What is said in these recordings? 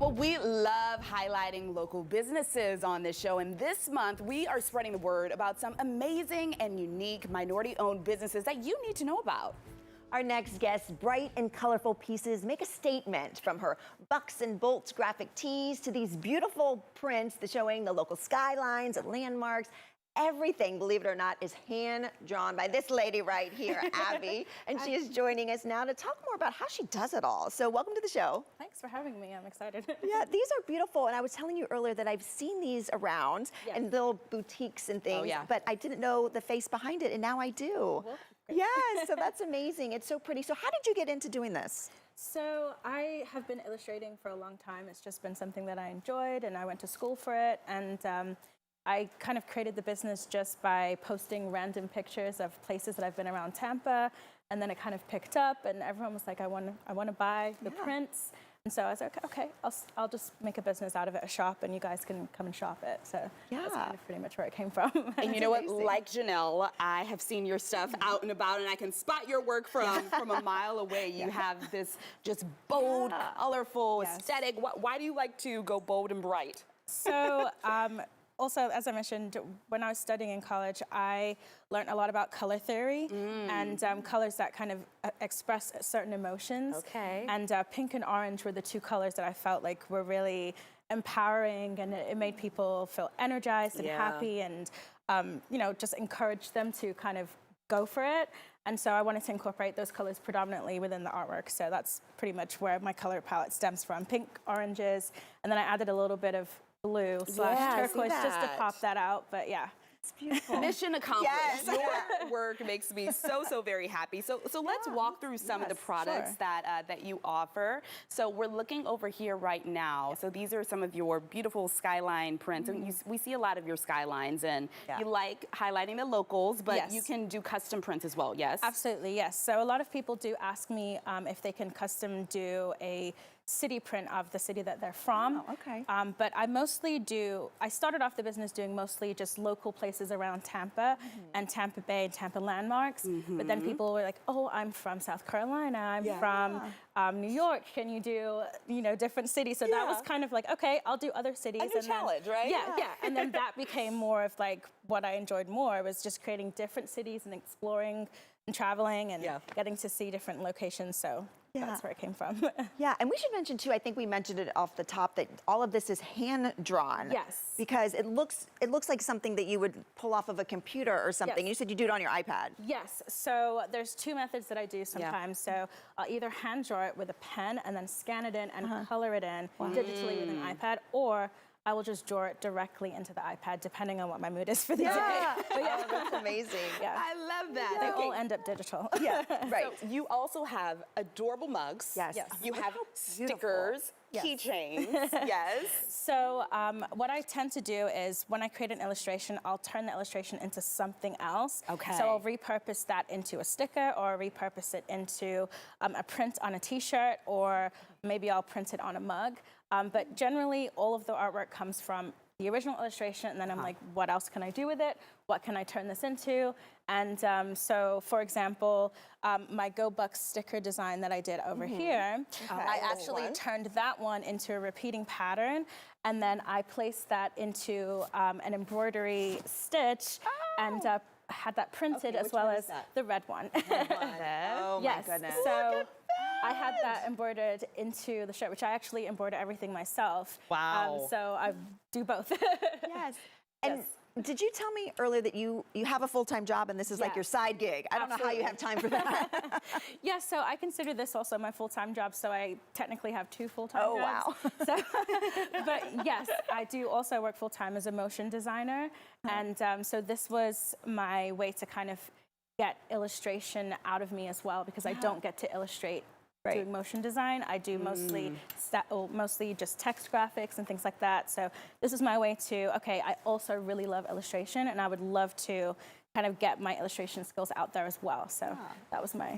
Well, we love highlighting local businesses on this show, and this month we are spreading the word about some amazing and unique minority-owned businesses that you need to know about. Our next guest's bright and colorful pieces make a statement, from her bucks and bolts graphic tees to these beautiful prints showing the local skylines and landmarks. Everything, believe it or not, is hand-drawn by this lady right here, Abbi. And she is joining us now to talk more about how she does it all. So welcome to the show. Thanks for having me. I'm excited. Yeah, these are beautiful. And I was telling you earlier that I've seen these around in little boutiques and things, but I didn't know the face behind it, and now I do. Well, yes, so that's amazing. It's so pretty. So how did you get into doing this? So I have been illustrating for a long time. It's just been something that I enjoyed, and I went to school for it. And I kind of created the business just by posting random pictures of places that I've been around Tampa, and then it kind of picked up, and everyone was like, I want to buy the prints. And so I was like, okay, I'll just make a business out of it, a shop, and you guys can come and shop it. So that's kind of pretty much where it came from. And you know what, like Janelle, I have seen your stuff out and about, and I can spot your work from a mile away. You have this just bold, colorful aesthetic. Why do you like to go bold and bright? So, also, as I mentioned, when I was studying in college, I learned a lot about color theory and colors that kind of express certain emotions. Okay. And pink and orange were the two colors that I felt like were really empowering, and it made people feel energized and happy, and you know, just encourage them to kind of go for it. And so I wanted to incorporate those colors predominantly within the artwork. So that's pretty much where my color palette stems from: pink, oranges, and then I added a little bit of blue / turquoise just to pop that out, but yeah. It's beautiful. Mission accomplished. Yes. Your work makes me so very happy. So let's walk through some of the products that you offer. So we're looking over here right now. So these are some of your beautiful skyline prints. And we see a lot of your skylines, and you like highlighting the locals, but you can do custom prints as well, yes? Absolutely, yes. So a lot of people do ask me if they can custom do a city print of the city that they're from. Oh, okay. But I started off the business doing mostly just local places around Tampa and Tampa Bay and Tampa landmarks. But then people were like, oh, I'm from South Carolina, I'm from New York, can you do, you know, different cities? So that was kind of like, okay, I'll do other cities. A new challenge, right? Yeah. And then that became more of like what I enjoyed more, was just creating different cities and exploring and traveling and getting to see different locations. So that's where it came from. Yeah, and we should mention too, I think we mentioned it off the top, that all of this is hand drawn. Yes. Because it looks like something that you would pull off of a computer or something. Yes. You said you do it on your iPad. Yes, so there's two methods that I do sometimes. So I'll either hand draw it with a pen and then scan it in and color it in digitally with an iPad, or I will just draw it directly into the iPad, depending on what my mood is for the day. Oh, that's amazing. I love that. They all end up digital. Right. So you also have adorable mugs. Yes. You have stickers, keychains. So what I tend to do is, when I create an illustration, I'll turn the illustration into something else. Okay. So I'll repurpose that into a sticker, or repurpose it into a print on a t-shirt, or maybe I'll print it on a mug. But generally, all of the artwork comes from the original illustration, and then I'm like, what else can I do with it? What can I turn this into? And so, for example, my Go Bucks sticker design that I did over here, I actually turned that one into a repeating pattern, and then I placed that into an embroidery stitch, and had that printed, as well as the red one. Oh my goodness. So I had that embroidered into the shirt, which I actually embroider everything myself. Wow. So I do both. Yes. And did you tell me earlier that you have a full-time job and this is like your side gig? I don't know how you have time for that. Yes, so I consider this also my full-time job, so I technically have two full-time jobs. Wow. So, but yes, I do also work full-time as a motion designer. And so this was my way to kind of get illustration out of me as well, because I don't get to illustrate doing motion design. I do mostly just text graphics and things like that. So this is my way to, okay, I also really love illustration, and I would love to kind of get my illustration skills out there as well. So that was my...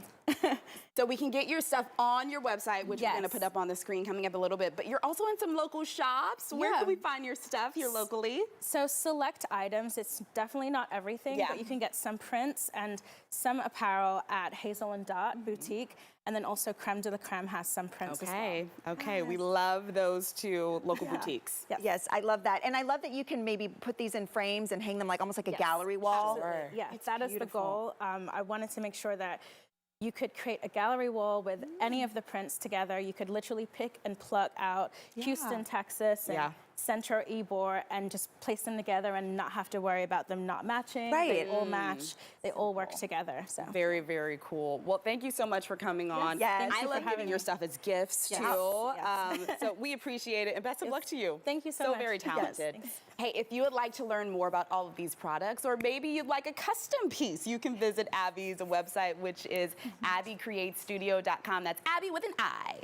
So we can get your stuff on your website, which we're going to Yes. put up on the screen coming up a little bit. But you're also in some local shops. Where Yeah. can we find your stuff here locally? So select items, it's definitely not everything, Yeah. but you can get some prints and some apparel at Hazel and Dot Boutique. And then also Creme de la Creme has some prints as well. Okay. We love those two local boutiques. Yes. Yes, I love that. And I love that you can maybe put these in frames and hang them like almost like a gallery wall. Absolutely. Yeah, that is the goal. I wanted to make sure that you could create a gallery wall with any of the prints together. You could literally pick and pluck out Houston, Texas, and Centro Ybor, and just place them together and not have to worry about them not matching. Right. They all match. They all work together. So Very, very cool. Well, thank you so much for coming on. Yes. Thank I you for love having giving your me. stuff as gifts Yes. too. Yes. So we appreciate it, and best of luck to you. Thank you so much. very Yes. talented. Thanks. Hey, if you would like to learn more about all of these products, or maybe you'd like a custom piece, you can visit Abbi's website, which is abbycreatestudio.com. That's Abbi with an I.